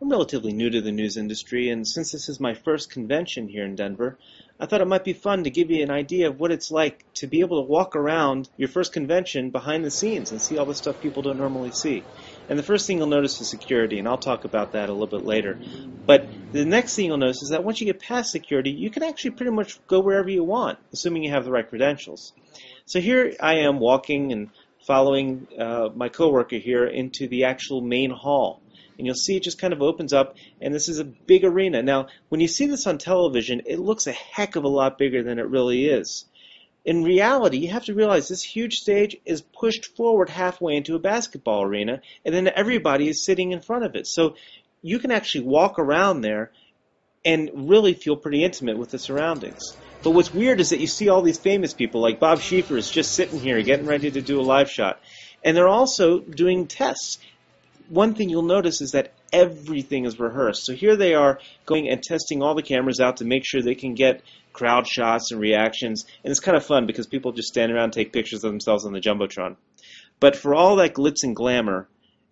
I'm relatively new to the news industry, and since this is my first convention here in Denver, I thought it might be fun to give you an idea of what it's like to be able to walk around your first convention behind the scenes and see all the stuff people don't normally see. And the first thing you'll notice is security, and I'll talk about that a little bit later. But the next thing you'll notice is that once you get past security, you can actually pretty much go wherever you want, assuming you have the right credentials. So here I am walking and following my coworker here into the actual main hall. And you'll see it just kind of opens up, and this is a big arena. Now, when you see this on television, it looks a heck of a lot bigger than it really is. In reality, you have to realize this huge stage is pushed forward halfway into a basketball arena, and then everybody is sitting in front of it. So you can actually walk around there and really feel pretty intimate with the surroundings. But what's weird is that you see all these famous people, like Bob Schieffer is just sitting here getting ready to do a live shot. And they're also doing tests. One thing you'll notice is that everything is rehearsed. So here they are going and testing all the cameras out to make sure they can get crowd shots and reactions. And it's kind of fun because people just stand around and take pictures of themselves on the Jumbotron. But for all that glitz and glamour,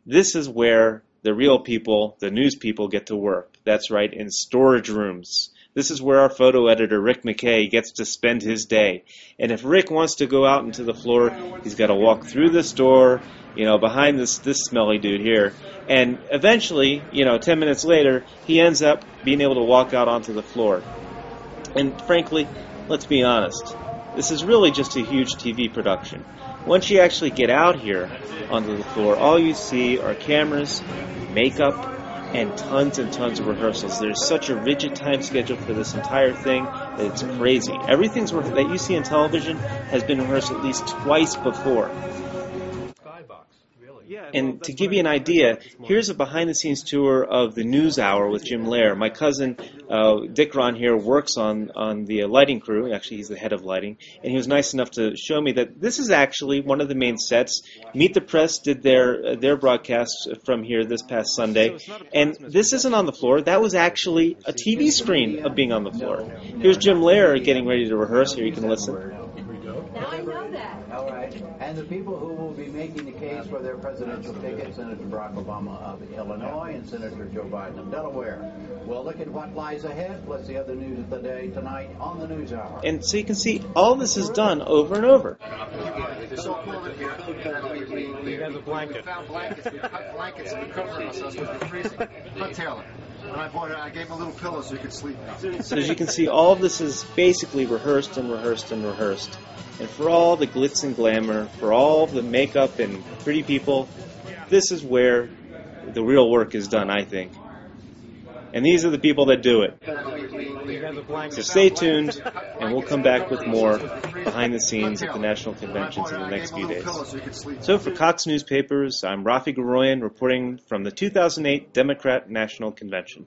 this is where the real people, the news people, get to work. That's right, in storage rooms. This is where our photo editor, Rick McKay, gets to spend his day. And if Rick wants to go out into the floor, he's got to walk through this door, behind this smelly dude here. And eventually, 10 minutes later, he ends up being able to walk out onto the floor. And frankly, let's be honest, this is really just a huge TV production. Once you actually get out here onto the floor, all you see are cameras, makeup, and tons of rehearsals. There's such a rigid time schedule for this entire thing that it's crazy. Everything that you see on television has been rehearsed at least twice before. And to give you an idea, here's a behind-the-scenes tour of the News Hour with Jim Lehrer. My cousin, Dick Ron here, works on the lighting crew. Actually, he's the head of lighting. And he was nice enough to show me that this is actually one of the main sets. Meet the Press did their broadcast from here this past Sunday. And this isn't on the floor. That was actually a TV screen of being on the floor. Here's Jim Lehrer getting ready to rehearse. Here you can listen. Now I know that. All right. And the people who will be making the case for their presidential ticket, Senator Barack Obama of Illinois and Senator Joe Biden of Delaware. Well, look at what lies ahead. What's the other news of the day tonight on the News Hour? And so you can see all this is done over and over. So cold in here. We found blankets. We cut blankets and we covered ourselves because we're freezing. Hunt Taylor. And I gave him a little pillow so he could sleep. So as you can see, all of this is basically rehearsed and rehearsed and rehearsed. And for all the glitz and glamour, for all the makeup and pretty people, this is where the real work is done, I think. And these are the people that do it. So stay tuned, and we'll come back with more behind the scenes at the national conventions in the next few days. So for Cox Newspapers, I'm Rafi Garoyan reporting from the 2008 Democrat National Convention.